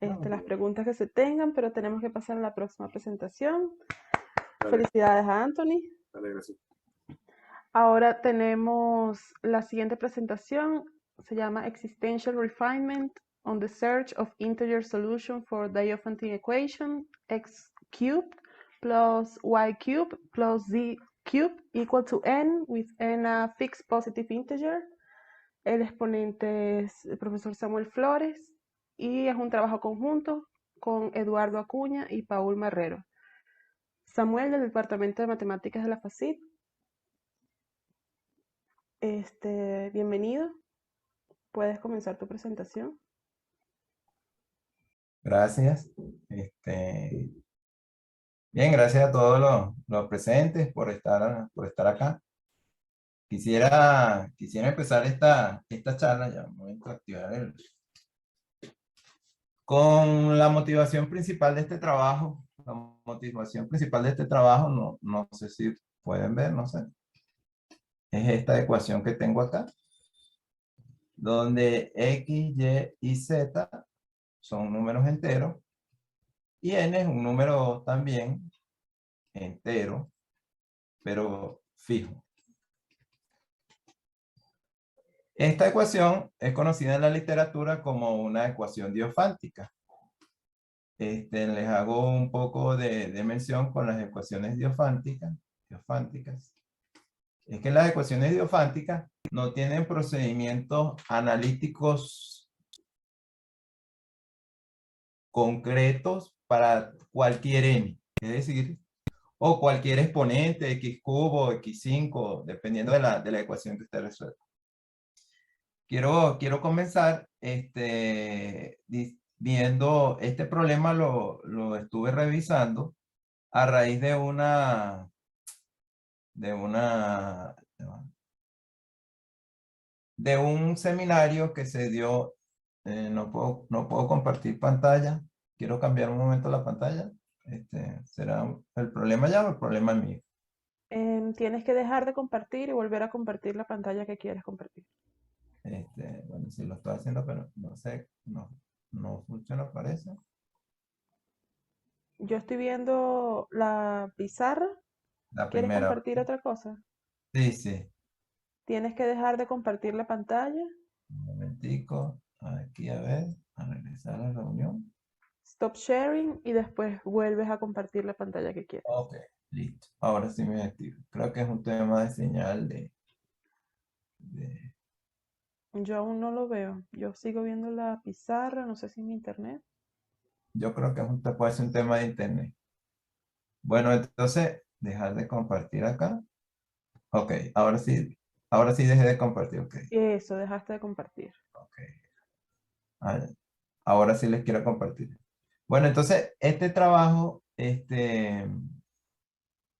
las preguntas que se tengan, pero tenemos que pasar a la próxima presentación. Dale, Felicidades a Anthony. dale, gracias. Ahora tenemos la siguiente presentación, se llama Existential Refinement on the Search of Integer Solution for Diophantine Equation x cubed plus y cubed plus z cubed equal to n with n a fixed positive integer. El exponente es el profesor Samuel Flores y es un trabajo conjunto con Eduardo Acuña y Paul Marrero. Samuel, del Departamento de Matemáticas de la FACIT. Bienvenido. Puedes comenzar tu presentación. Gracias. Bien, gracias a todos los presentes por estar acá. Quisiera empezar esta charla, ya un momento, activar con la motivación principal de este trabajo. La motivación principal de este trabajo, no sé si pueden ver, no sé. Es esta ecuación que tengo acá, donde X, Y y Z son números enteros y N es un número también entero, pero fijo. Esta ecuación es conocida en la literatura como una ecuación diofántica. Les hago un poco de mención con las ecuaciones diofánticas. Es que las ecuaciones diofánticas no tienen procedimientos analíticos concretos para cualquier n. Es decir, o cualquier exponente, x cubo, x5, dependiendo de la ecuación que usted resuelva. Quiero comenzar viendo este problema, lo estuve revisando a raíz de un seminario que se dio. No puedo compartir pantalla. Quiero cambiar un momento la pantalla. ¿Será el problema ya o el problema mío? Tienes que dejar de compartir y volver a compartir la pantalla que quieres compartir. Bueno, sí lo estoy haciendo, pero no sé, no funciona, parece. Yo estoy viendo la pizarra. La ¿Quieres primera. compartir otra cosa? Sí, sí. Tienes que dejar de compartir la pantalla. Un momentico. Aquí, a ver, a regresar a la reunión. Stop sharing y después vuelves a compartir la pantalla que quieres. Ok, listo. Ahora sí me activo. Creo que es un tema de señal de- Yo aún no lo veo. Yo sigo viendo la pizarra. No sé si mi internet. Yo creo que puede ser un tema de internet. Bueno, entonces, dejar de compartir acá. Ok, ahora sí dejé de compartir. Ok, Eso, dejaste de compartir. ok. Ah, ahora sí les quiero compartir. Bueno, entonces, este trabajo,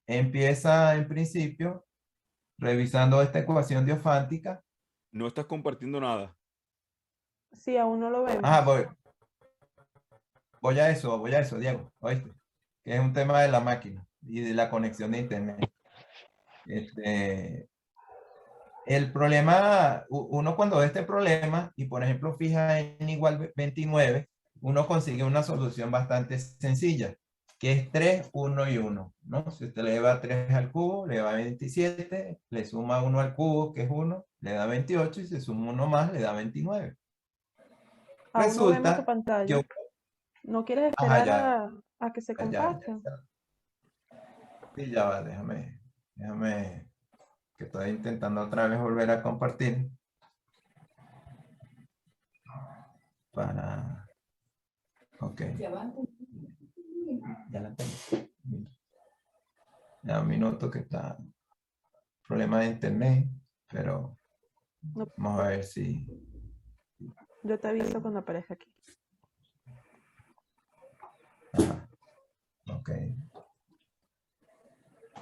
empieza en principio revisando esta ecuación diofántica. No estás compartiendo nada. Sí, aún no lo vemos. Ah, voy a eso, Diego, ¿oíste? Que es un tema de la máquina y de la conexión de internet. El problema, uno cuando ve este problema y por ejemplo fija en igual 29, uno consigue una solución bastante sencilla, que es 3, 1 y 1, ¿no? Si usted le lleva 3 al cubo, le da 27, le suma 1 al cubo, que es 1, le da 28 y se suma 1 más, le da 29. Aún no vemos tu Resulta pantalla. que... ¿No quieres Ajá, esperar ya, a que se ya, comparta? sí, ya va, déjame, que estoy intentando otra vez volver a compartir para... Ok. Ya la tengo. Ya un minuto que está problema de internet, pero No, vamos a ver si... yo te aviso cuando aparezca aquí. Ajá, ok.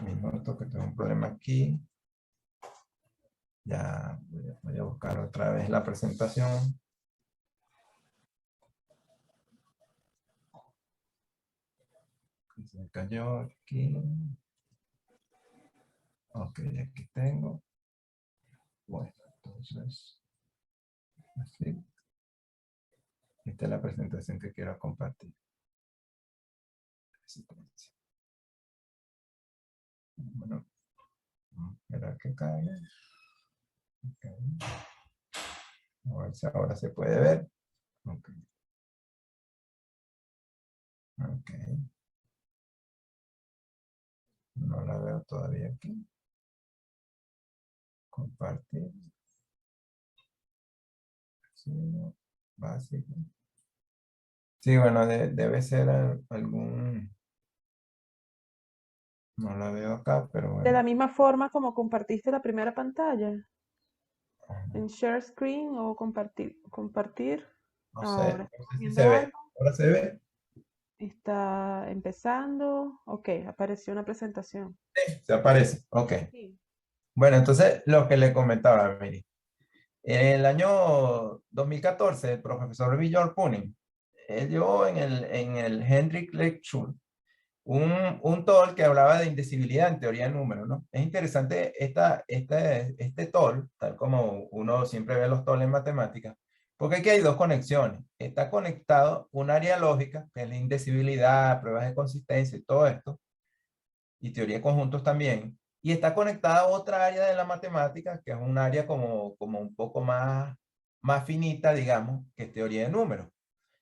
Minuto que tengo un problema aquí. Ya voy a buscar otra vez la presentación. Se me cayó aquí. Ok, aquí tengo. Bueno, entonces, así. Esta es la presentación que quiero compartir. Bueno, esperar que caiga. Okay. A ver si ahora se puede ver. Ok. Ok. No la veo todavía aquí. Compartir. Sí, básico. Sí, bueno, debe ser algún... No la veo acá, pero De la bueno. misma forma como compartiste la primera pantalla, en share screen o compartir. No sé, Ahora, no sé si viendo se ve. algo, ¿Ahora se ve? está empezando. Ok, apareció una presentación. Se aparece. Ok. Sí. Bueno, entonces lo que le comentaba, mire. En el año 2014, el profesor Villor Punin, él dio en el Hendrik Lecture un talk que hablaba de indecibilidad en teoría de números, ¿no? Es interesante este talk, tal como uno siempre ve los talks en matemáticas, porque aquí hay dos conexiones. Está conectado un área lógica, que es la indecibilidad, pruebas de consistencia y todo esto, y teoría de conjuntos también, y está conectada a otra área de la matemática, que es un área como un poco más finita, digamos, que es teoría de números.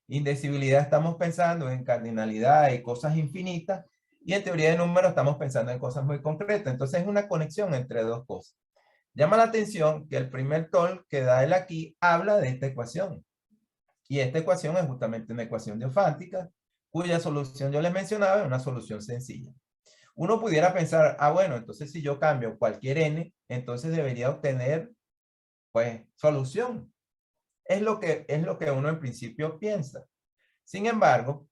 Indecibilidad estamos pensando en cardinalidad y cosas infinitas, y en teoría de números estamos pensando en cosas muy concretas. Entonces es una conexión entre dos cosas. Llama la atención que el primer talk que da él aquí habla de esta ecuación. Y esta ecuación es justamente una ecuación diofántica, cuya solución yo les mencionaba es una solución sencilla. Uno pudiera pensar, bueno, entonces si yo cambio cualquier n, entonces debería obtener, pues, solución. Es lo que uno en principio piensa. Sin embargo,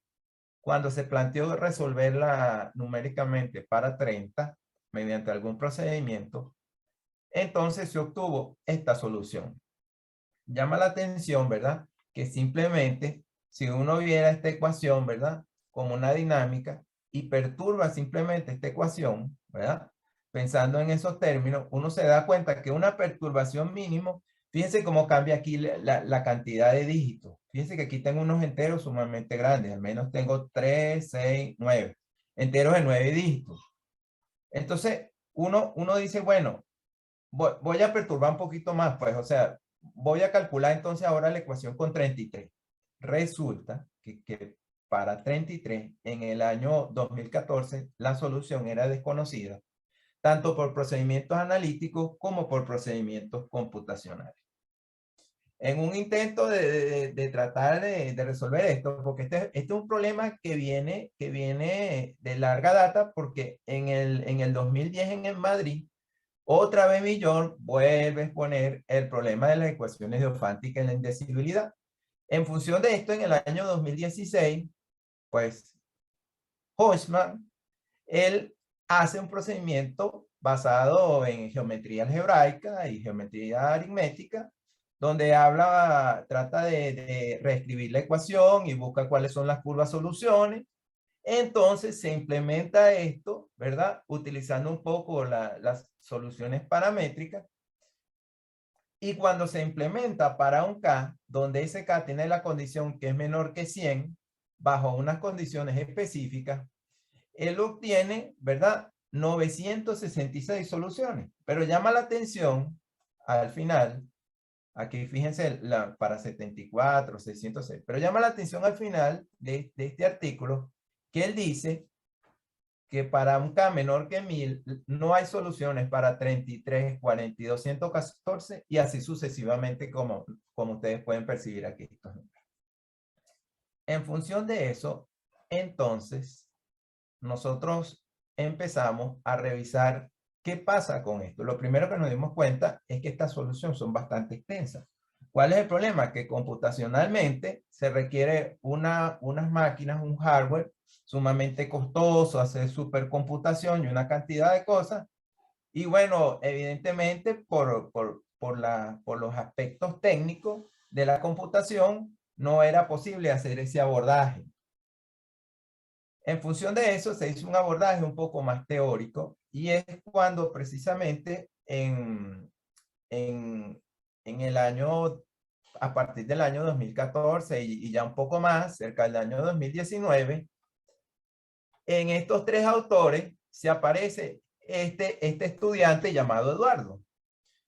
cuando se planteó resolverla numéricamente para 30, mediante algún procedimiento, entonces se obtuvo esta solución. Llama la atención, ¿verdad? Que simplemente, si uno viera esta ecuación, ¿verdad? Como una dinámica y perturba simplemente esta ecuación, ¿verdad? Pensando en esos términos, uno se da cuenta que una perturbación mínimo, fíjense cómo cambia aquí la cantidad de dígitos. Fíjense que aquí tengo unos enteros sumamente grandes, al menos tengo 3, 6, 9, enteros de 9 dígitos. Entonces, uno dice, bueno, voy a perturbar un poquito más, pues, o sea, voy a calcular entonces ahora la ecuación con 33. Resulta que para 33, en el año 2014, la solución era desconocida, tanto por procedimientos analíticos como por procedimientos computacionales. En un intento de tratar de resolver esto, porque este es un problema que viene de larga data, porque en el 2010 en Madrid, otra vez Millón vuelve a exponer el problema de las ecuaciones diofánticas en la indecibilidad. En función de esto, en el año 2016, pues, Hochman, él hace un procedimiento basado en geometría algebraica y geometría aritmética, donde trata de reescribir la ecuación y busca cuáles son las curvas soluciones. Entonces se implementa esto, ¿verdad? Utilizando un poco las soluciones paramétricas. Y cuando se implementa para un K, donde ese K tiene la condición que es menor que 100, bajo unas condiciones específicas, él obtiene, ¿verdad? 966 soluciones. Pero llama la atención al final, aquí fíjense para 74, 606, pero llama la atención al final de este artículo que él dice que para un K menor que 1000 no hay soluciones para 33, 42, 114 y así sucesivamente como ustedes pueden percibir aquí estos números. En función de eso, entonces, nosotros empezamos a revisar qué pasa con esto. Lo primero que nos dimos cuenta es que estas soluciones son bastante extensas. ¿Cuál es el problema? Que computacionalmente se requiere unas máquinas, un hardware sumamente costoso, hacer supercomputación y una cantidad de cosas. Y bueno, evidentemente por los aspectos técnicos de la computación, no era posible hacer ese abordaje. En función de eso, se hizo un abordaje un poco más teórico y es cuando precisamente en el año a partir del año 2014 y ya un poco más, cerca del año 2019, en estos tres autores se aparece este estudiante llamado Eduardo.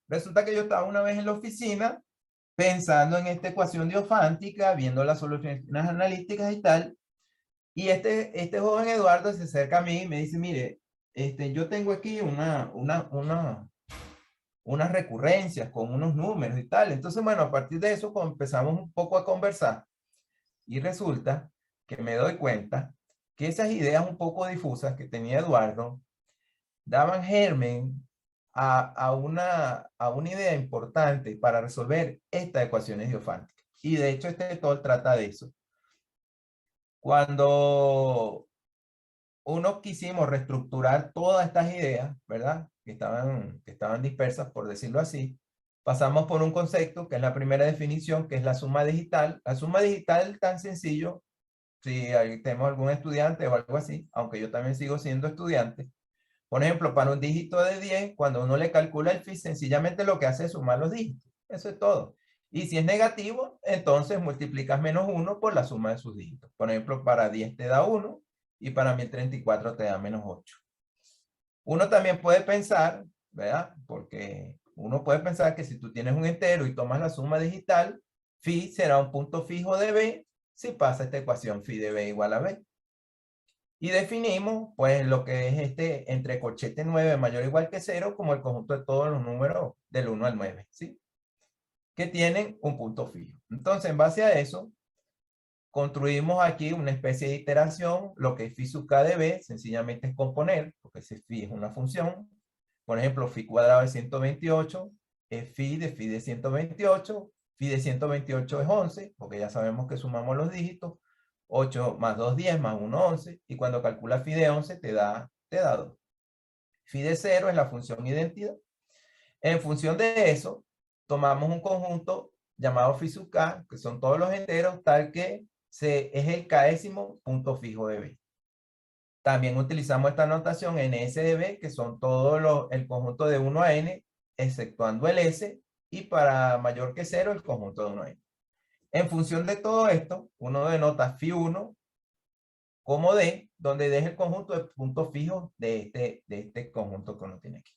Resulta que yo estaba una vez en la oficina pensando en esta ecuación diofántica, viendo las soluciones analíticas y tal, y este joven Eduardo se acerca a mí y me dice, mire, yo tengo aquí unas recurrencias con unos números y tal. Entonces, bueno, a partir de eso empezamos un poco a conversar y resulta que me doy cuenta que esas ideas un poco difusas que tenía Eduardo daban germen a una idea importante para resolver estas ecuaciones diofánticas. Y de hecho este TOL trata de eso. Cuando uno quisimos reestructurar todas estas ideas, ¿verdad? Que estaban dispersas, por decirlo así, pasamos por un concepto, que es la primera definición, que es la suma digital. La suma digital, tan sencillo, si tenemos algún estudiante o algo así, aunque yo también sigo siendo estudiante. Por ejemplo, para un dígito de 10, cuando uno le calcula el phi, sencillamente lo que hace es sumar los dígitos. Eso es todo. Y si es negativo, entonces multiplicas menos 1 por la suma de sus dígitos. Por ejemplo, para 10 te da 1 y para 1034 te da menos 8. Uno también puede pensar, ¿verdad? Porque uno puede pensar que si tú tienes un entero y tomas la suma digital, phi será un punto fijo de b si pasa esta ecuación phi de b igual a b. Y definimos, pues, lo que es entre corchete 9 mayor o igual que 0 como el conjunto de todos los números del 1 al 9, ¿sí? Que tienen un punto fijo. Entonces, en base a eso, construimos aquí una especie de iteración. Lo que es phi sub k de b, sencillamente es componer, porque ese phi es una función. Por ejemplo, phi cuadrado de 128 es phi de 128. Phi de 128 es 11, porque ya sabemos que sumamos los dígitos. 8 más 2, 10, más 1, 11. Y cuando calculas phi de 11 te da 2. Phi de 0 es la función identidad. En función de eso, tomamos un conjunto llamado phi sub k, que son todos los enteros, tal que es el késimo punto fijo de b. También utilizamos esta notación ns de b, que son todos el conjunto de 1 a n, exceptuando el s, y para mayor que 0, el conjunto de 1 a n. En función de todo esto, uno denota phi 1 como D, donde D es el conjunto de puntos fijos de este conjunto que uno tiene aquí.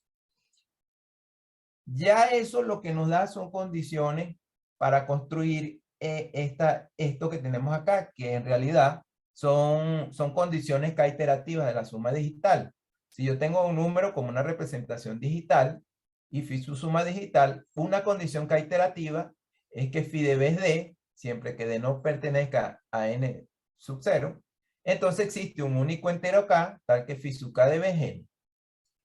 Ya eso lo que nos da son condiciones para construir esto que tenemos acá, que en realidad son condiciones K iterativas de la suma digital. Si yo tengo un número como una representación digital y phi su suma digital, una condición K iterativa es que phi de B es D, siempre que D no pertenezca a n sub 0. Entonces existe un único entero K, tal que phi sub K de B es n.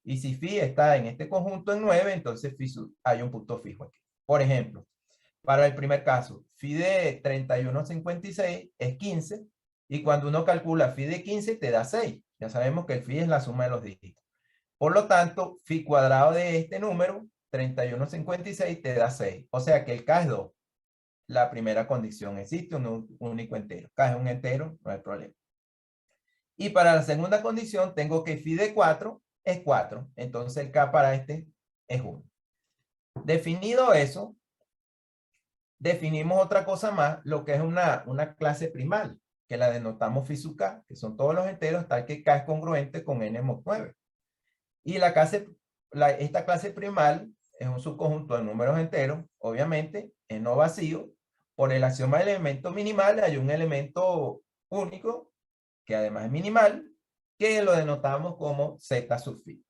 Y si phi está en este conjunto en 9, entonces phi hay un punto fijo aquí. Por ejemplo, para el primer caso, phi de 31,56 es 15. Y cuando uno calcula phi de 15 te da 6. Ya sabemos que el phi es la suma de los dígitos. Por lo tanto, phi cuadrado de este número, 31,56, te da 6. O sea que el K es 2. La primera condición, existe un único entero. K es un entero, no hay problema. Y para la segunda condición tengo que phi de 4 es 4. Entonces el K para este es 1. Definido eso, definimos otra cosa más, lo que es una clase primal, que la denotamos phi sub K, que son todos los enteros, tal que K es congruente con n mod 9. Y esta clase primal es un subconjunto de números enteros, obviamente, en no vacío. Por el axioma del elemento minimal hay un elemento único, que además es minimal, que lo denotamos como Z sub phi.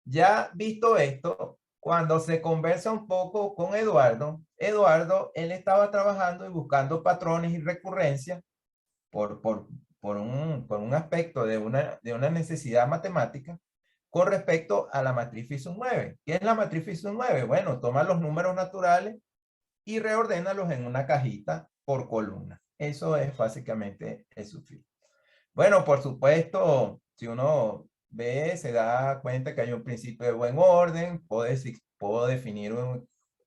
Ya visto esto, cuando se conversa un poco con Eduardo, él estaba trabajando y buscando patrones y recurrencias por un aspecto de una necesidad matemática con respecto a la matriz phi sub 9. ¿Qué es la matriz phi sub 9? Bueno, toma los números naturales y reordénalos en una cajita por columna. Eso es básicamente el sub phi. Bueno, por supuesto, si uno ve, se da cuenta que hay un principio de buen orden, puedo definir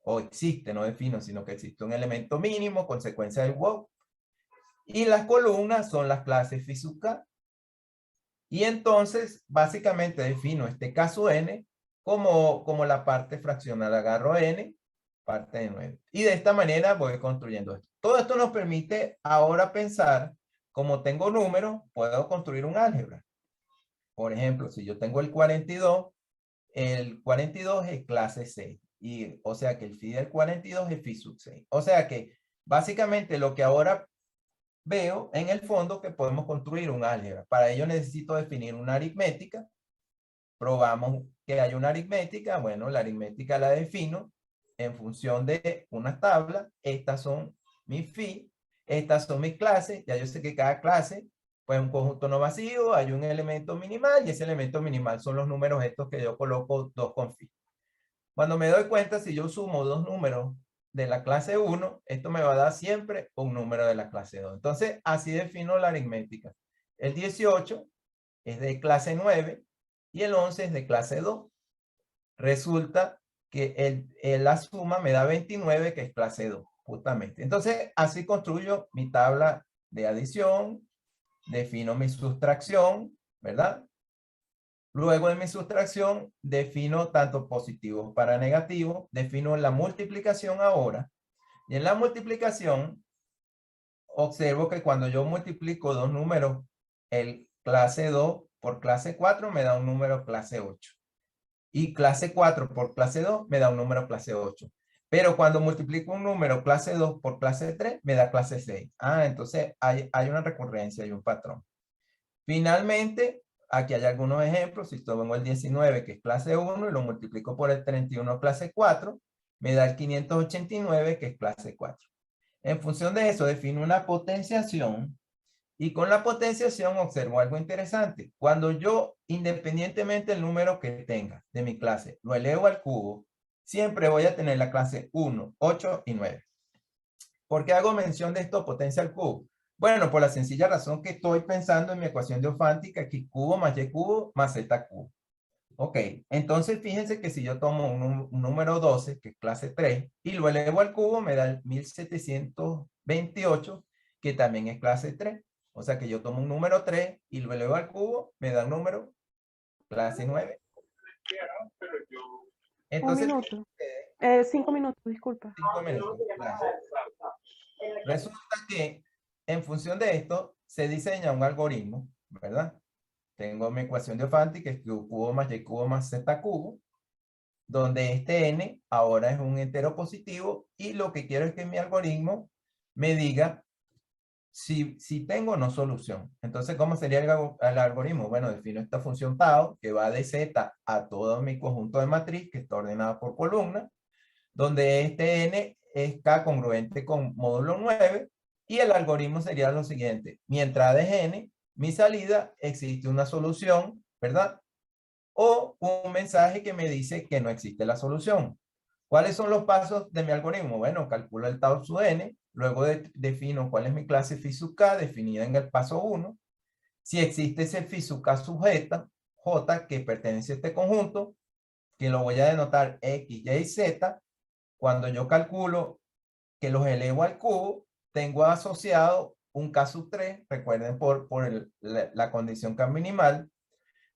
o existe, no defino, sino que existe un elemento mínimo, consecuencia del WOW. Y las columnas son las clases phi sub k. Y entonces, básicamente defino este caso n como la parte fraccional. Agarro n, parte de 9. Y de esta manera voy construyendo esto. Todo esto nos permite ahora pensar, como tengo números, puedo construir un álgebra. Por ejemplo, si yo tengo el 42 es clase 6. Y, o sea que el phi del 42 es phi sub 6. O sea que básicamente lo que ahora veo en el fondo que podemos construir un álgebra. Para ello necesito definir una aritmética. Probamos que hay una aritmética. Bueno, la aritmética la defino en función de unas tablas. Estas son mis phi. Estas son mis clases. Ya yo sé que cada clase pues un conjunto no vacío, hay un elemento minimal y ese elemento minimal son los números estos que yo coloco 2 con phi. Cuando me doy cuenta, si yo sumo dos números de la clase 1, esto me va a dar siempre un número de la clase 2. Entonces, así defino la aritmética. El 18 es de clase 9 y el 11 es de clase 2. Resulta que la suma me da 29, que es clase 2, justamente. Entonces, así construyo mi tabla de adición, defino mi sustracción, ¿verdad? Luego de mi sustracción, defino tanto positivos para negativos, defino la multiplicación ahora. Y en la multiplicación, observo que cuando yo multiplico dos números, el clase 2 por clase 4 me da un número clase 8. Y clase 4 por clase 2 me da un número clase 8. Pero cuando multiplico un número clase 2 por clase 3, me da clase 6. Entonces hay una recurrencia, hay un patrón. Finalmente, aquí hay algunos ejemplos. Si tomo el 19, que es clase 1, y lo multiplico por el 31, clase 4, me da el 589, que es clase 4. En función de eso, defino una potenciación. Y con la potenciación observo algo interesante. Cuando yo, independientemente del número que tenga de mi clase, lo elevo al cubo, siempre voy a tener la clase 1, 8 y 9. ¿Por qué hago mención de esto, potencia al cubo? Bueno, por la sencilla razón que estoy pensando en mi ecuación diofántica, aquí cubo más y cubo más z cubo. Ok, entonces fíjense que si yo tomo un número 12, que es clase 3, y lo elevo al cubo, me da el 1728, que también es clase 3. O sea que yo tomo un número 3 y lo elevo al cubo, me da un número clase 9. Entonces, Un minuto. 5 minutos, disculpa. 5 minutos. Gracias. Resulta que en función de esto se diseña un algoritmo, ¿verdad? Tengo mi ecuación diofántica, que es cubo más y cubo más z cubo, donde este n ahora es un entero positivo y lo que quiero es que mi algoritmo me diga si tengo o no solución. Entonces, ¿cómo sería el algoritmo? Bueno, defino esta función tau que va de z a todo mi conjunto de matriz que está ordenado por columna, donde este n es k congruente con módulo 9 y el algoritmo sería lo siguiente. Mi entrada es n, mi salida existe una solución, ¿verdad? O un mensaje que me dice que no existe la solución. ¿Cuáles son los pasos de mi algoritmo? Bueno, calculo el tau sub n, luego defino cuál es mi clase phi sub k definida en el paso 1. Si existe ese phi sub k sub j que pertenece a este conjunto, que lo voy a denotar x, y, z, cuando yo calculo que los elevo al cubo, tengo asociado un k sub 3, recuerden por la condición k minimal.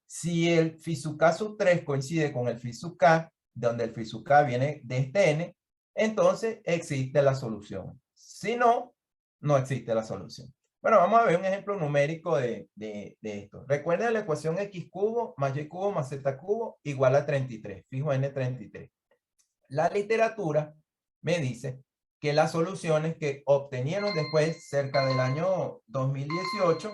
Si el phi sub k sub 3 coincide con el phi sub k, donde el phi sub k viene de este n, entonces existe la solución. Si no, no existe la solución. Bueno, vamos a ver un ejemplo numérico de esto. Recuerden la ecuación x cubo más y cubo más z cubo igual a 33. Fijo n 33. La literatura me dice que las soluciones que obtenieron después, cerca del año 2018,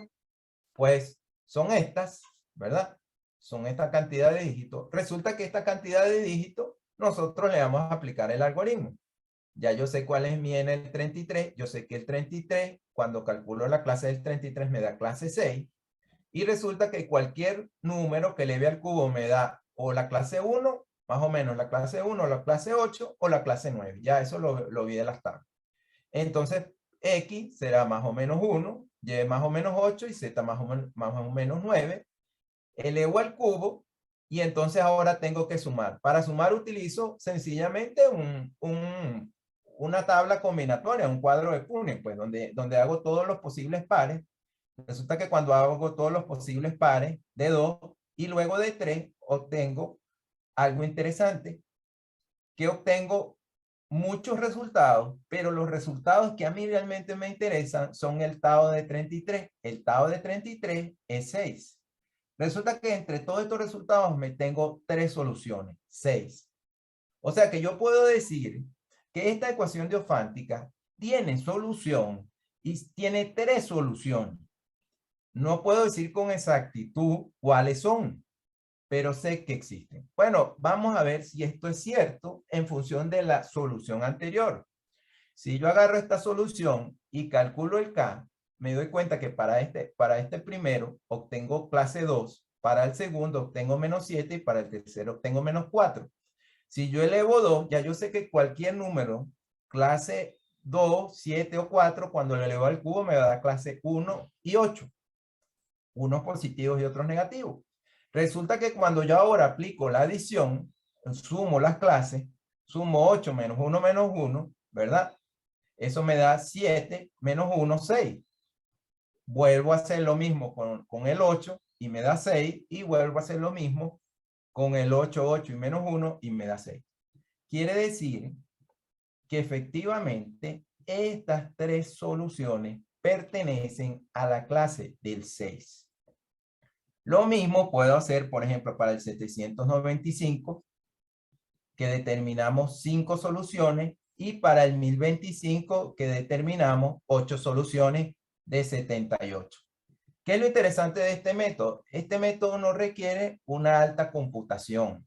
pues son estas, ¿verdad? Son esta cantidad de dígitos. Resulta que esta cantidad de dígitos nosotros le vamos a aplicar el algoritmo. Ya yo sé cuál es mi n el 33. Yo sé que el 33, cuando calculo la clase del 33, me da clase 6. Y resulta que cualquier número que eleve al cubo me da o la clase 1, más o menos la clase 1, la clase 8 o la clase 9. Ya eso lo vi de las tablas. Entonces, x será más o menos 1, y más o menos 8 y z más o menos 9. Elevo al cubo y entonces ahora tengo que sumar. Para sumar utilizo sencillamente una tabla combinatoria, un cuadro de Punnett, pues donde hago todos los posibles pares. Resulta que cuando hago todos los posibles pares de 2 y luego de 3, obtengo algo interesante, que obtengo muchos resultados, pero los resultados que a mí realmente me interesan son el Tao de 33. El Tao de 33 es 6. Resulta que entre todos estos resultados me tengo 3 soluciones, 6. O sea que yo puedo decir que esta ecuación diofántica tiene solución y tiene 3 soluciones. No puedo decir con exactitud cuáles son, pero sé que existen. Bueno, vamos a ver si esto es cierto en función de la solución anterior. Si yo agarro esta solución y calculo el K, me doy cuenta que para este primero obtengo clase 2, para el segundo obtengo menos 7 y para el tercero obtengo menos 4. Si yo elevo 2, ya yo sé que cualquier número, clase 2, 7 o 4, cuando lo elevo al cubo me va a dar clase 1 y 8. Unos positivos y otros negativos. Resulta que cuando yo ahora aplico la adición, sumo las clases, sumo 8 menos 1 menos 1, ¿verdad? Eso me da 7 menos 1, 6. Vuelvo a hacer lo mismo con el 8 y me da 6. Y vuelvo a hacer lo mismo con el 8, 8 y menos 1 y me da 6. Quiere decir que efectivamente estas 3 soluciones pertenecen a la clase del 6. Lo mismo puedo hacer, por ejemplo, para el 795, que determinamos 5 soluciones, y para el 1025, que determinamos 8 soluciones de 78. ¿Qué es lo interesante de este método? Este método no requiere una alta computación.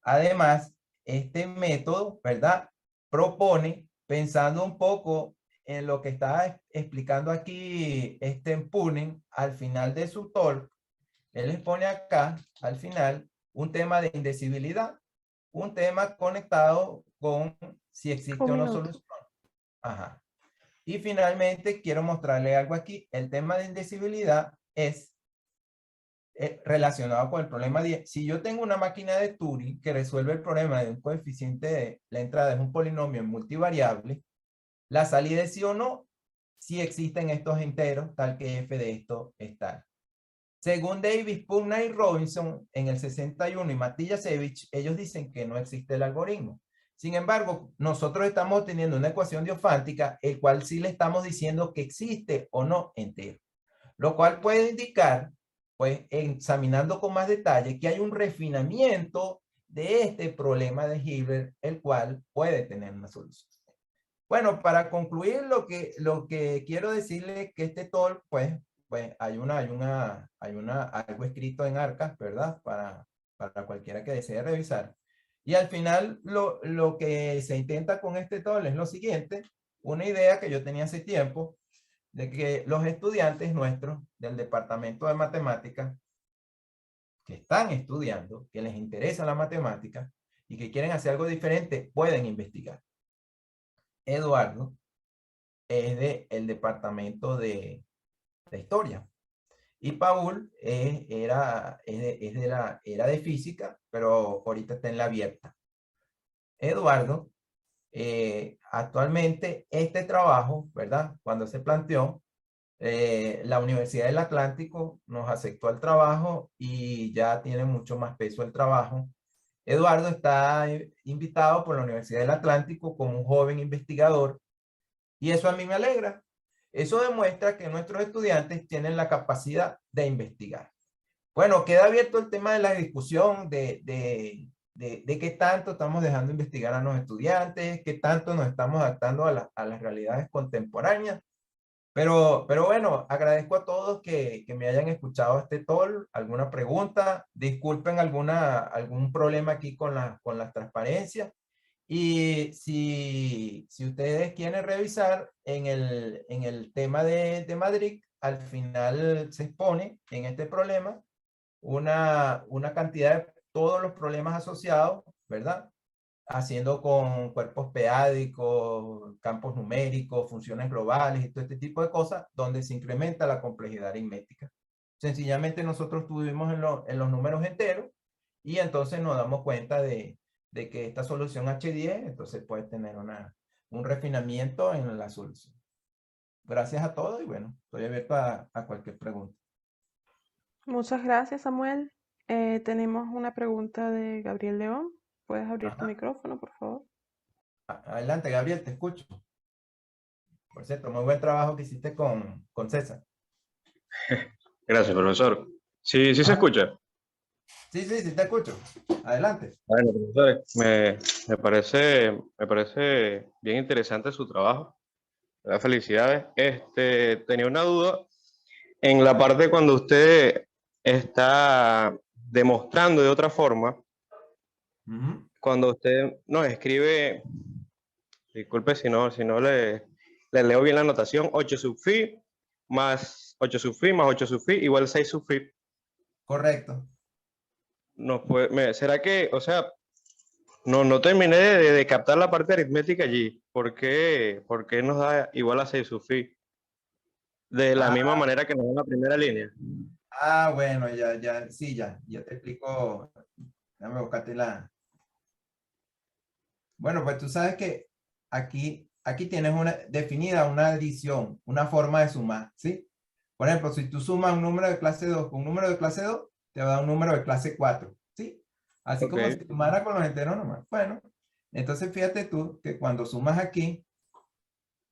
Además, este método, ¿verdad?, propone, pensando un poco en lo que está explicando aquí Punen al final de su talk. Él les pone acá, al final, un tema de indecibilidad, un tema conectado con si existe Un o no minuto. solución. Ajá. Y finalmente, quiero mostrarle algo aquí. El tema de indecibilidad es relacionado con el problema 10. Si yo tengo una máquina de Turing que resuelve el problema de un coeficiente de la entrada es un polinomio multivariable, la salida es sí o no, si existen estos enteros, tal que f de esto es tal. Según Davis, Putnam y Robinson, en el 61 y Matyashevich, ellos dicen que no existe el algoritmo. Sin embargo, nosotros estamos teniendo una ecuación diofántica, el cual sí le estamos diciendo que existe o no entero. Lo cual puede indicar, pues, examinando con más detalle, que hay un refinamiento de este problema de Hilbert, el cual puede tener una solución. Bueno, para concluir, lo que quiero decirle es que este talk, pues hay algo escrito en Arcas, ¿verdad? Para cualquiera que desee revisar. Y al final, lo que se intenta con este talk es lo siguiente, una idea que yo tenía hace tiempo, de que los estudiantes nuestros del departamento de matemáticas que están estudiando, que les interesa la matemática y que quieren hacer algo diferente, pueden investigar. Eduardo es del departamento de historia. Y Paul era de física, pero ahorita está en la abierta. Eduardo, actualmente este trabajo, ¿verdad? Cuando se planteó, la Universidad del Atlántico nos aceptó el trabajo y ya tiene mucho más peso el trabajo. Eduardo está invitado por la Universidad del Atlántico como un joven investigador y eso a mí me alegra. Eso demuestra que nuestros estudiantes tienen la capacidad de investigar. Bueno, queda abierto el tema de la discusión de qué tanto estamos dejando investigar a los estudiantes, qué tanto nos estamos adaptando a las realidades contemporáneas. Pero bueno, agradezco a todos que me hayan escuchado este talk. ¿Alguna pregunta? Disculpen algún problema aquí con las transparencias. Y si ustedes quieren revisar en el tema de Madrid, al final se expone en este problema una cantidad de todos los problemas asociados, ¿verdad? Haciendo con cuerpos p-ádicos, campos numéricos, funciones globales y todo este tipo de cosas, donde se incrementa la complejidad aritmética. Sencillamente nosotros tuvimos en los números enteros y entonces nos damos cuenta de que esta solución H10 entonces puede tener un refinamiento en la solución. Gracias a todos y bueno, estoy abierto a cualquier pregunta. Muchas gracias, Samuel. Tenemos una pregunta de Gabriel León. ¿Puedes abrir tu Ajá. micrófono, por favor? Adelante, Gabriel, te escucho. Por cierto, muy buen trabajo que hiciste con César. Gracias, profesor. Sí, sí se Ah, escucha. sí, te escucho. Adelante. Bueno, profesores, me parece bien interesante su trabajo. ¿Verdad? Felicidades. Tenía una duda en la parte cuando usted está demostrando de otra forma, Ujú. cuando usted nos escribe, disculpe si no le leo bien la notación, 8 sub phi más 8 sub phi más 8 sub phi igual 6 sub phi. Correcto. ¿Será que, o sea, no terminé de captar la parte aritmética allí? Por qué nos da igual a 6 sub phi? De la misma Ah, manera que nos da en la primera línea. bueno, sí, ya te explico. Déjame buscarte la. Bueno, pues tú sabes que aquí tienes definida una adición, una forma de sumar, ¿sí? Por ejemplo, si tú sumas un número de clase 2 con un número de clase 2, te va a dar un número de clase 4, ¿sí? Así Ok, como si sumara con los enteros nomás. Bueno, entonces fíjate tú que cuando sumas aquí,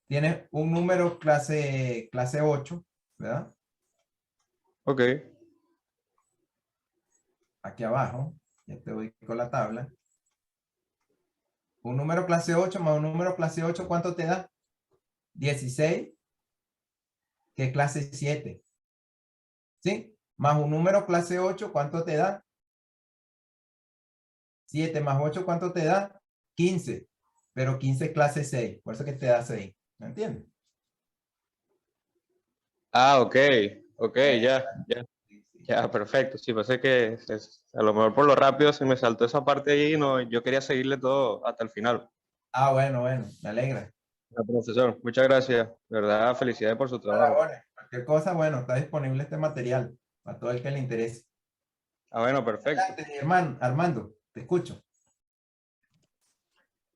tienes un número clase 8, ¿verdad? ok. Aquí abajo, ya te voy con la tabla. Un número clase 8 más un número clase 8, ¿cuánto te da? 16, que es clase 7. ¿Sí? Más un número clase 8, ¿cuánto te da? 7 más 8, ¿cuánto te da? 15. Pero 15 es clase 6, por eso que te da 6. ¿Me entiendes? Ah, ok, ok, Eh, ya, sí, sí. ya, perfecto. Sí, pensé que a lo mejor por lo rápido se me saltó esa parte ahí y no, yo quería seguirle todo hasta el final. Bueno, me alegra. Ah, profesor, muchas gracias. De verdad, felicidades por su trabajo. Cualquier cosa, bueno, está disponible este material para todo el que le interese. Ah, bueno, perfecto. Adelante, hermano, Armando, te escucho.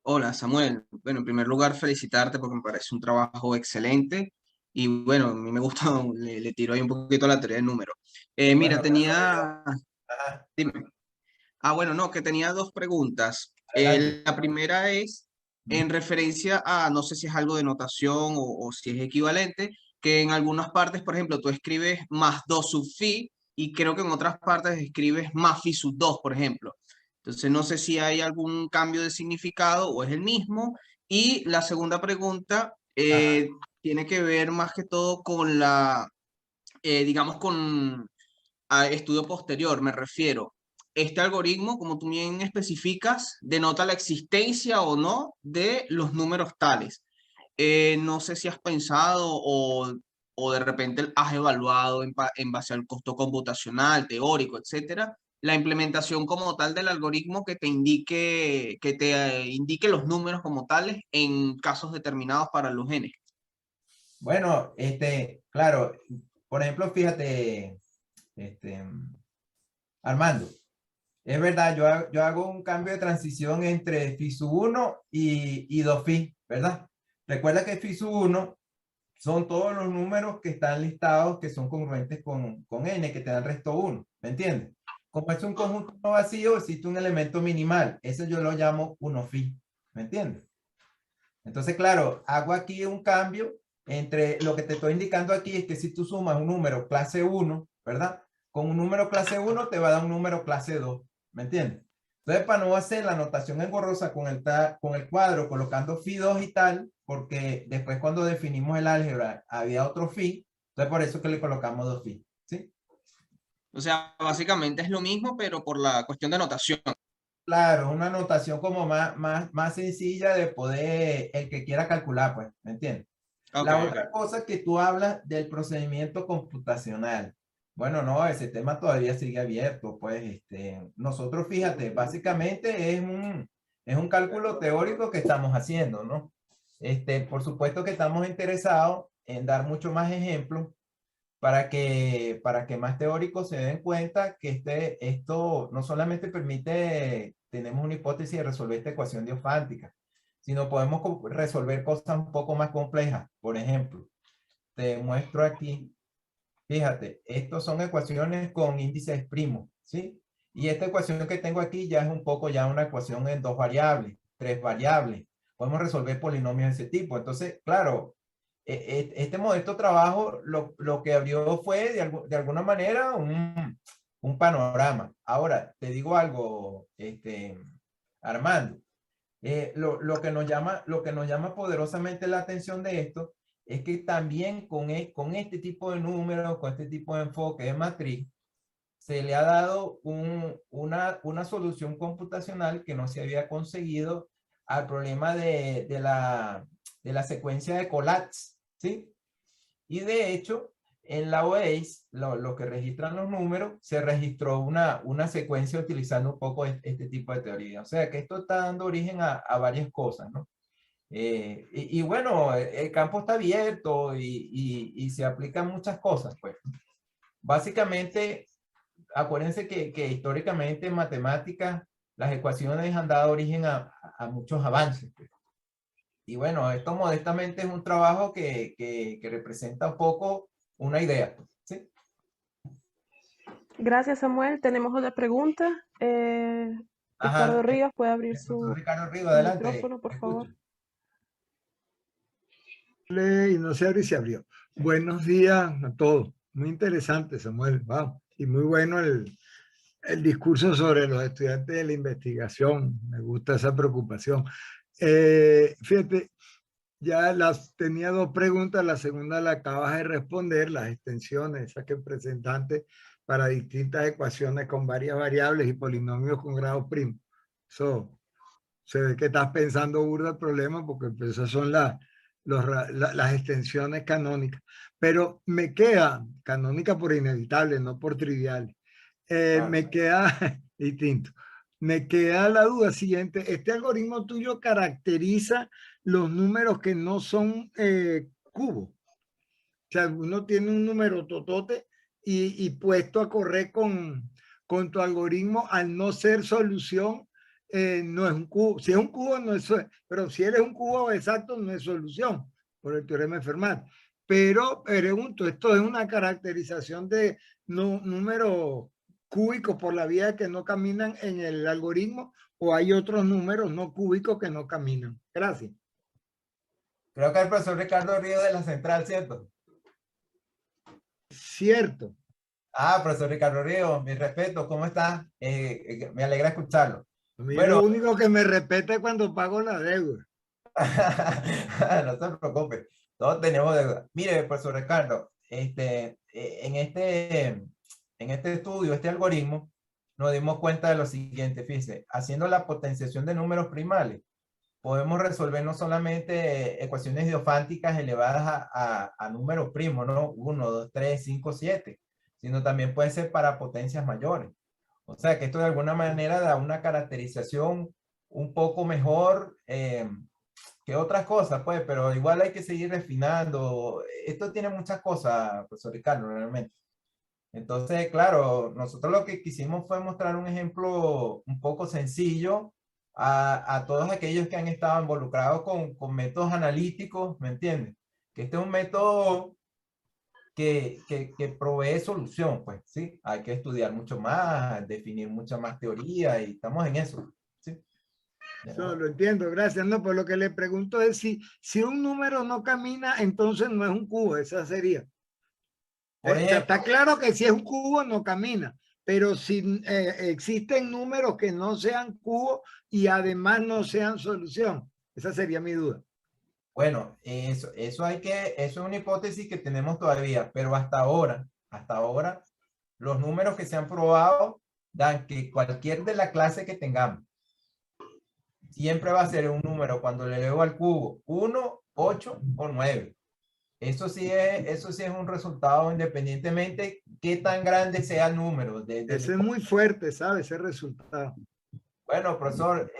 Hola Samuel, bueno, en primer lugar felicitarte porque me parece un trabajo excelente y bueno, a mí me gusta, le tiro ahí un poquito a la teoría del número. Mira, Bueno, gracias a Dios. Ajá, dime. Bueno, no, que tenía dos preguntas. adelante. La primera es en referencia a, no sé si es algo de notación o si es equivalente, que en algunas partes, por ejemplo, tú escribes más 2 sub phi y creo que en otras partes escribes más phi sub 2, por ejemplo. Entonces, no sé si hay algún cambio de significado o es el mismo. Y la segunda pregunta Ajá. tiene que ver más que todo con digamos, con estudio posterior, me refiero. Este algoritmo, como tú bien especificas, denota la existencia o no de los números tales. No sé si has pensado o de repente has evaluado en base al costo computacional, teórico, etcétera, la implementación como tal del algoritmo que te indique los números como tales en casos determinados para los genes. Bueno, claro, por ejemplo, fíjate, Armando, es verdad, yo hago un cambio de transición entre phi sub 1 y 2 phi, ¿verdad? Recuerda que phi sub 1 son todos los números que están listados que son congruentes con n, que te dan resto 1, ¿me entiendes? Como es un conjunto no vacío, existe un elemento minimal, eso yo lo llamo 1 phi, ¿me entiendes? Entonces, claro, hago aquí un cambio entre lo que te estoy indicando aquí es que si tú sumas un número clase 1, ¿verdad? Con un número clase 1 te va a dar un número clase 2, ¿me entiendes? Entonces, para no hacer la notación engorrosa con el cuadro, colocando phi 2 y tal, porque después cuando definimos el álgebra había otro phi, entonces por eso que le colocamos 2 phi, ¿sí? O sea, básicamente es lo mismo, pero por la cuestión de notación. Claro, una notación como más sencilla de poder, el que quiera calcular, pues, ¿me entiendes? Ok, La ok. otra cosa que tú hablas del procedimiento computacional. Bueno, no, ese tema todavía sigue abierto, pues, nosotros, fíjate, básicamente es un cálculo teórico que estamos haciendo, ¿no? Por supuesto que estamos interesados en dar mucho más ejemplos para que más teóricos se den cuenta que esto no solamente permite, tenemos una hipótesis de resolver esta ecuación diofántica, sino podemos resolver cosas un poco más complejas. Por ejemplo, te muestro aquí, fíjate, estos son ecuaciones con índices primos, ¿sí? Y esta ecuación que tengo aquí ya es un poco ya una ecuación en 2 variables, 3 variables, podemos resolver polinomios de ese tipo. Entonces, claro, este modesto trabajo lo que abrió fue de alguna manera un panorama. Ahora, te digo algo, Armando, lo que nos llama poderosamente la atención de esto es que también con este tipo de números, con este tipo de enfoque de matriz, se le ha dado una solución computacional que no se había conseguido al problema de la secuencia de Collatz, ¿sí? Y de hecho, en la OASE, lo que registran los números, se registró una secuencia utilizando un poco este tipo de teoría. O sea que esto está dando origen a varias cosas, ¿no? Y bueno, el campo está abierto y se aplican muchas cosas, pues. Básicamente, acuérdense que históricamente en matemáticas las ecuaciones han dado origen a muchos avances, pues. Y bueno, esto modestamente es un trabajo que representa un poco una idea, ¿sí? Gracias, Samuel. Tenemos otra pregunta. Ajá. Ricardo Rivas puede abrir El profesor su Ricardo Rivas, adelante. micrófono, por favor. Escucho. Y no se abrió y se abrió. Buenos días a todos. Muy interesante, Samuel. Wow. Y muy bueno el discurso sobre los estudiantes de la investigación. Me gusta esa preocupación. Fíjate, ya tenía dos preguntas. La segunda la acabas de responder, las extensiones, esas que presentaste para distintas ecuaciones con varias variables y polinomios con grado primo. Eso se ve que estás pensando burda el problema porque pues, esas son las extensiones canónicas. Pero me queda, canónica por inevitable, no por trivial, me queda distinto. Me queda la duda siguiente. ¿Este algoritmo tuyo caracteriza los números que no son cubos? O sea, uno tiene un número totote y puesto a correr con tu algoritmo, al no ser solución, no es un cubo. Si es un cubo, no es, pero si eres un cubo exacto, no es solución, por el teorema de Fermat. Pero pregunto, ¿esto es una caracterización de números cúbicos por la vía que no caminan en el algoritmo o hay otros números no cúbicos que no caminan? Gracias. Creo que el profesor Ricardo Ríos de la Central, ¿cierto? Cierto. Profesor Ricardo Ríos, mi respeto, ¿cómo está? Me alegra escucharlo. Bueno, lo único que me respeta es cuando pago la deuda. No se preocupe, todos tenemos deuda. Mire, profesor Ricardo, en este estudio, este algoritmo, nos dimos cuenta de lo siguiente, fíjese, haciendo la potenciación de números primales, podemos resolver no solamente ecuaciones diofánticas elevadas a números primos, ¿no? 1, 2, 3, 5, 7, sino también puede ser para potencias mayores. O sea que esto de alguna manera da una caracterización un poco mejor que otras cosas, pues, pero igual hay que seguir refinando. Esto tiene muchas cosas, profesor Ricardo, realmente. Entonces, claro, nosotros lo que quisimos fue mostrar un ejemplo un poco sencillo a todos aquellos que han estado involucrados con métodos analíticos, ¿me entiendes? Que este es un método que provee solución, pues, ¿sí? Hay que estudiar mucho más, definir mucha más teoría y estamos en eso, ¿sí? No, lo entiendo, gracias. No, pues lo que le pregunto es si un número no camina, entonces no es un cubo, esa sería. Por ejemplo, está claro que si es un cubo no camina, pero si existen números que no sean cubos y además no sean solución, esa sería mi duda. bueno, eso es una hipótesis que tenemos todavía, pero hasta ahora, los números que se han probado dan que cualquier de la clase que tengamos, siempre va a ser un número cuando le elevo al cubo 1, 8 o 9. Eso sí es un resultado independientemente qué tan grande sea el número. Ese es muy fuerte, ¿sabes? Ese resultado. Bueno, profesor,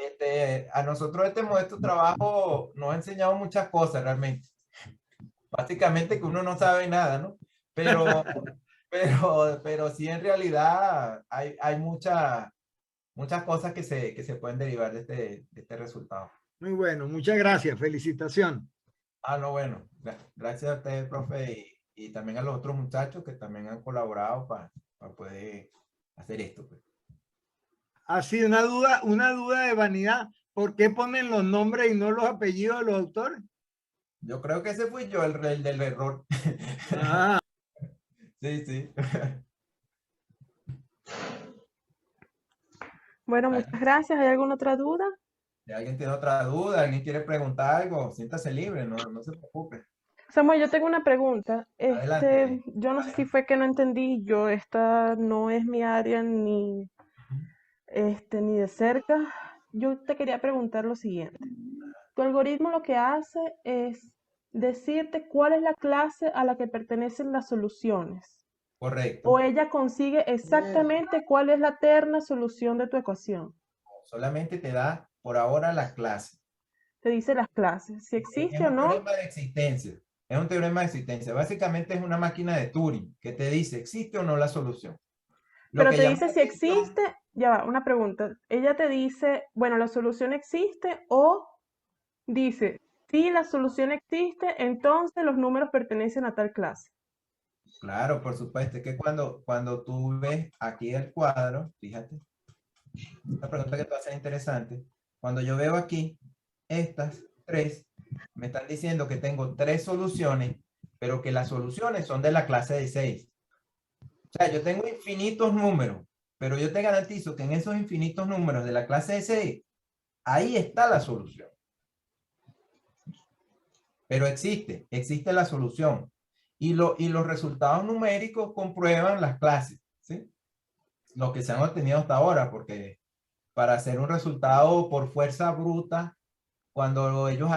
a nosotros este modesto trabajo nos ha enseñado muchas cosas realmente. Básicamente que uno no sabe nada, ¿no? Pero sí en realidad hay muchas cosas que se pueden derivar de este resultado. Muy bueno, muchas gracias, felicitaciones. No, bueno, gracias a usted, profe, y también a los otros muchachos que también han colaborado para poder hacer esto, pues. Ha sido una duda de vanidad, ¿Por qué ponen los nombres y no los apellidos de los autores? Yo creo que ese fui yo el del error. Ah, Sí, sí. Bueno, muchas gracias. ¿Hay alguna otra duda? Si alguien tiene otra duda, alguien quiere preguntar algo, siéntase libre, no se preocupe. Samuel, yo tengo una pregunta. Adelante. Yo no sé si fue que no entendí. Esta no es mi área ni de cerca. Yo te quería preguntar lo siguiente. Tu algoritmo lo que hace es decirte cuál es la clase a la que pertenecen las soluciones. Correcto. O ella consigue exactamente cuál es la terna solución de tu ecuación. Solamente te da por ahora la clase. Te dice las clases, si Es existe o un no. teorema de existencia. Es un teorema de existencia. Básicamente es una máquina de Turing que te dice existe o no la solución. Lo Pero que te llama dice la si atención, existe, ya va, una pregunta. Ella te dice, bueno, la solución existe o dice, si la solución existe, entonces los números pertenecen a tal clase. claro, por supuesto, es que cuando tú ves aquí el cuadro, fíjate, esta pregunta que te va a ser interesante. Cuando yo veo aquí estas tres, me están diciendo que tengo tres soluciones, pero que las soluciones son de la clase de 6. O sea, yo tengo infinitos números, pero yo te garantizo que en esos infinitos números de la clase de 6, ahí está la solución. Pero existe la solución. Y los resultados numéricos comprueban las clases, ¿sí? Lo que se han obtenido hasta ahora, porque para hacer un resultado por fuerza bruta, cuando ellos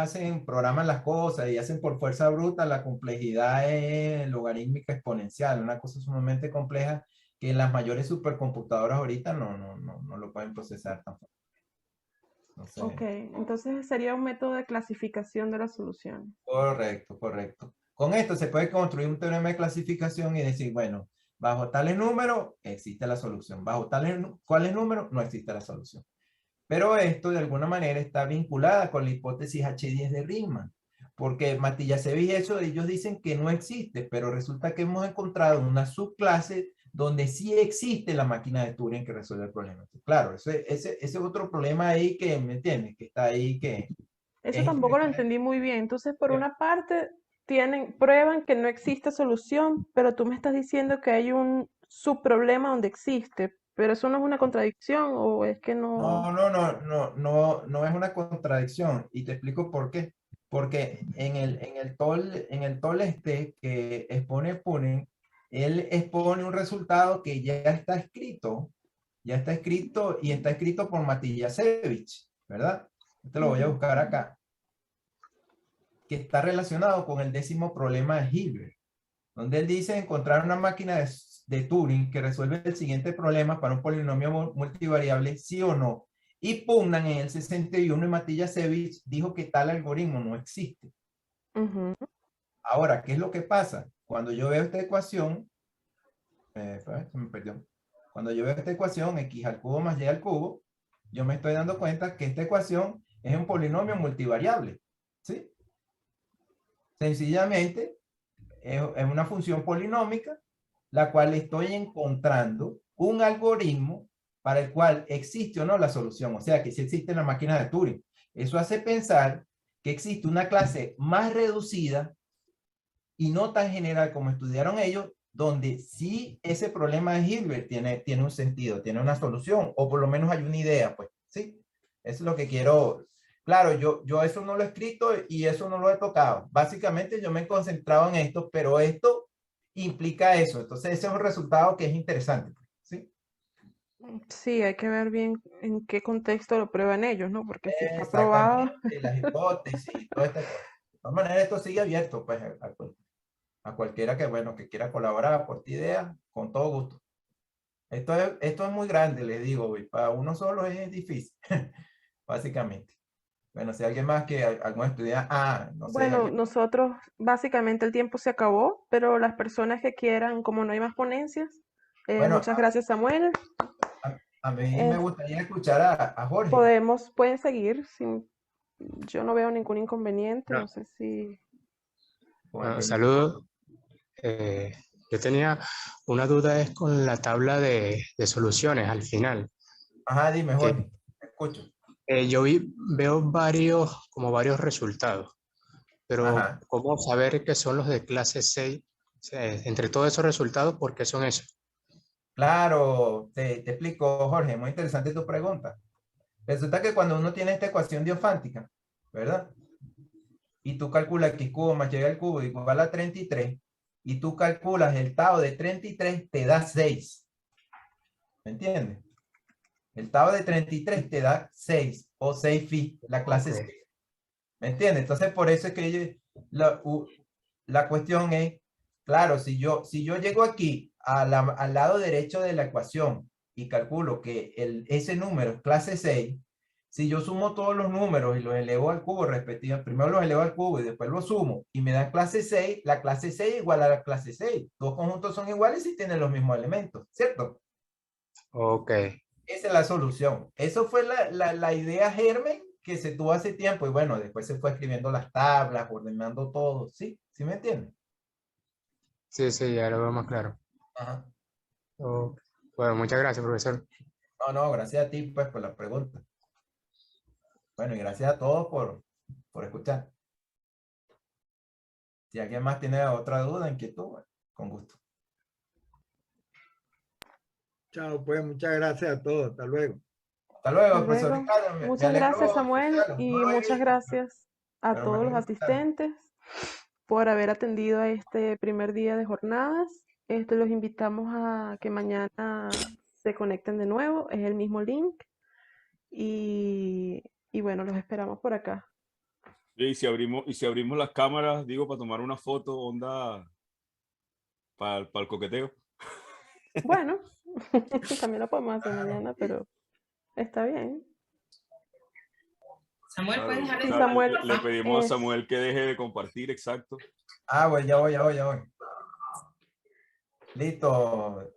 programan las cosas y hacen por fuerza bruta, la complejidad es logarítmica exponencial, una cosa sumamente compleja que las mayores supercomputadoras ahorita no lo pueden procesar tan fácil. Ok, entonces sería un método de clasificación de las soluciones. Correcto, correcto. Con esto se puede construir un teorema de clasificación y decir, bueno, bajo tales números existe la solución, bajo cuáles números no existe la solución. Pero esto de alguna manera está vinculada con la hipótesis H10 de Riemann, porque Matías-Sevi y eso ellos dicen que no existe, pero resulta que hemos encontrado una subclase donde sí existe la máquina de Turing que resuelve el problema. Entonces, claro, ese es otro problema ahí que, ¿me entiendes? Que está ahí que Eso es tampoco lo interesante. entendí muy bien. Entonces, por una parte, prueban que no existe solución, pero tú me estás diciendo que hay un subproblema donde existe. Pero eso no es una contradicción o es que no. No es una contradicción y te explico por qué. Porque en el TOL este que expone Punen, él expone un resultado que ya está escrito y está escrito por Matías-Sevi, ¿verdad? Te lo voy a buscar acá, que está relacionado con el 10º problema de Hilbert, donde él dice encontrar una máquina de Turing que resuelve el siguiente problema para un polinomio multivariable, sí o no. Y pugnan en el 61 y Matías-Sevi dijo que tal algoritmo no existe. Ujú. Ahora, ¿qué es lo que pasa? Cuando yo veo esta ecuación, se me perdió. Cuando yo veo esta ecuación, x al cubo más y al cubo, yo me estoy dando cuenta que esta ecuación es un polinomio multivariable, ¿sí? Sencillamente, es una función polinómica, la cual estoy encontrando un algoritmo para el cual existe o no la solución. O sea, que sí existe la máquina de Turing. Eso hace pensar que existe una clase más reducida y no tan general como estudiaron ellos, donde sí ese problema de Hilbert tiene un sentido, tiene una solución, o por lo menos hay una idea, pues, ¿sí? Eso es lo que quiero. Claro, yo eso no lo he escrito y eso no lo he tocado. Básicamente yo me he concentrado en esto, pero esto implica eso. Entonces ese es un resultado que es interesante, ¿sí? Sí, hay que ver bien en qué contexto lo prueban ellos, ¿no? Porque si está probado. Exactamente, las hipótesis y todo este. De todas maneras, esto sigue abierto, pues, a cualquiera que, bueno, que quiera colaborar, aporte ideas, con todo gusto. Esto es muy grande, les digo, y para uno solo es difícil, básicamente. Bueno, si alguien más que algún estudiante, no sé, Bueno, alguien, nosotros básicamente el tiempo se acabó, pero las personas que quieran, como no hay más ponencias, bueno, muchas gracias, Samuel. a mí me Eh, gustaría escuchar a Jorge. pueden seguir, yo no veo ningún inconveniente, no sé si. Con el permiso. Saludos. Yo tenía una duda es con la tabla de soluciones al final. Ajá, dime, Que, Jorge, te escucho. Veo como varios resultados, pero Ajá. ¿cómo saber que son los de clase 6? O sea, entre todos esos resultados, ¿por qué son esos? Claro, te explico, Jorge, muy interesante tu pregunta. Resulta que cuando uno tiene esta ecuación diofántica, ¿verdad? Y tú calculas que cubo más y al cubo igual a 33, y tú calculas el tau de 33, te da 6. ¿Me entiendes? El tau de 33 te da 6 o 6 phi, la clase Ok. 6. ¿Me entiendes? Entonces, por eso es que la cuestión es, claro, si yo llego aquí al lado derecho de la ecuación y calculo que ese número es clase 6, si yo sumo todos los números y los elevo al cubo respectivamente, primero los elevo al cubo y después los sumo y me da clase 6, la clase 6 igual a la clase 6. Dos conjuntos son iguales si tienen los mismos elementos, ¿cierto? Ok. Esa es la solución. Eso fue la idea germen que se tuvo hace tiempo y bueno, después se fue escribiendo las tablas, ordenando todo. ¿Sí? ¿Sí me entienden? Sí, sí, ya lo veo más claro. Ajá. Ok. Bueno, muchas gracias, profesor. No, gracias a ti pues por la pregunta. Bueno, y gracias a todos por escuchar. Si alguien más tiene otra duda, inquietud, bueno, con gusto. Chao, pues muchas gracias a todos. Hasta luego. Hasta luego, Hasta profesor luego. Ricardo. Me Muchas alegro gracias, Samuel, escucharlo. y No lo he muchas visto, gracias a pero me todos los alegro escucharlo. asistentes por haber atendido a este primer día de jornadas. Los invitamos a que mañana se conecten de nuevo, es el mismo link y bueno, los esperamos por acá. Y si abrimos las cámaras, digo, para tomar una foto, onda, para el coqueteo. Bueno, también lo podemos hacer mañana, pero está bien. Samuel, Claro, ¿puedes dejar Sí, de Samuel, le pedimos a es, Samuel que deje de compartir, exacto. Ah, bueno, ya voy. Listo.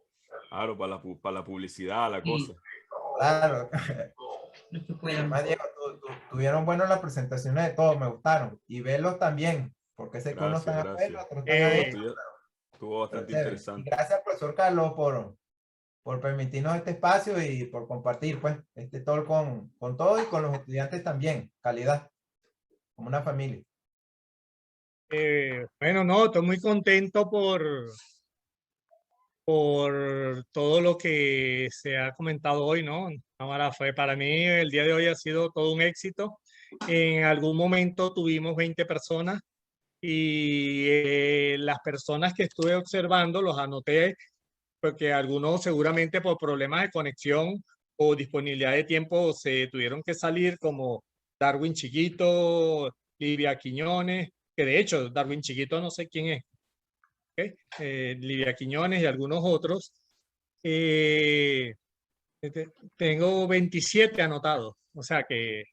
Claro, para la publicidad, la cosa. Claro. los que puedan? Además, Diego, tuvieron buenas las presentaciones de todos, me gustaron. Y verlos también, porque sé que unos Gracias, están afuera, gracias. otros están No, adentro. estuvo Pero bastante chévere. Y interesante. gracias, profesor Carlos, por permitirnos este espacio y por compartir, pues, este talk con todos y con los estudiantes también. Calidad, como una familia. Bueno, no, estoy muy contento por todo lo que se ha comentado hoy, ¿no? Ahora para mí el día de hoy ha sido todo un éxito. En algún momento tuvimos 20 personas y las personas que estuve observando los anoté porque algunos seguramente por problemas de conexión o disponibilidad de tiempo se tuvieron que salir, como Darwin Chiquito, Livia Quiñones, que de hecho Darwin Chiquito no sé quién es, ¿okay? Livia Quiñones y algunos otros. Tengo 27 anotados, o sea que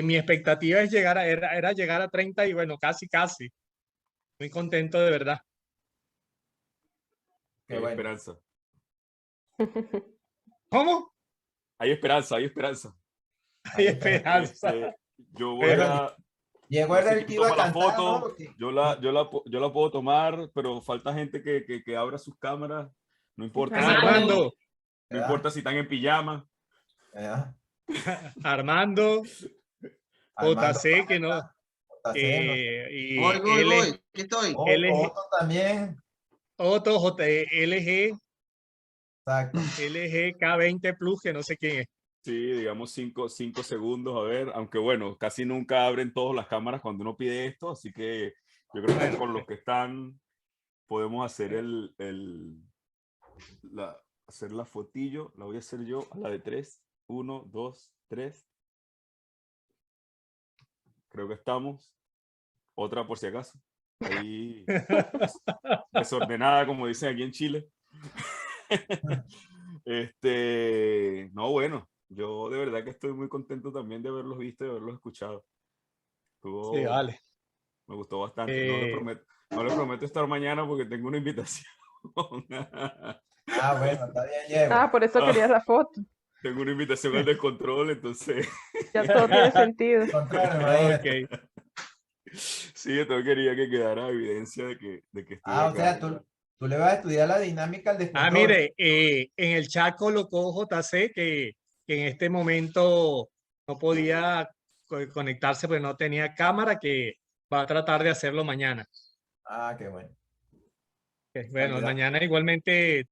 mi expectativa es era llegar a 30 y bueno, casi. Muy contento de verdad. Qué Hay bueno. esperanza. ¿Cómo? Hay esperanza, hay esperanza. Hay esperanza. Yo voy a... Llegó No el sé del quién que iba a toma la cantar, foto. ¿no? Porque- Yo la puedo tomar, pero falta gente que abra sus cámaras. No importa, Armando, no importa si están en pijama. ¿verdad? Armando, Armando JC, que no, JC, ¿no? y Voy, ¿qué estoy? Otto también. Otto, LG, Exacto. LG K20 Plus, que no sé quién es. Sí, digamos 5 segundos, a ver, aunque bueno, casi nunca abren todas las cámaras cuando uno pide esto, así que yo creo que con los que están podemos hacer hacer la fotillo, la voy a hacer yo a la de 3, 1, 2, 3. Creo que estamos. Otra por si acaso. Ahí desordenada, como dicen aquí en Chile. No, bueno, yo de verdad que estoy muy contento también de haberlos visto y de haberlos escuchado. Sí, vale. Me gustó bastante. No les prometo estar mañana porque tengo una invitación. Ah, bueno, está bien, Diego. Ah, por eso querías la foto. Tengo una invitación al descontrol, entonces. Ya todo tiene sentido. Contrario, imagínate. Ok. Sí, entonces quería que quedara evidencia de que estoy Ah, o sea, acá. tú le vas a estudiar la dinámica al descontrol. Mire, en el chat colocó JC que en este momento no podía conectarse, pues no tenía cámara, que va a tratar de hacerlo mañana. Ah, qué bueno. Bueno, mañana igualmente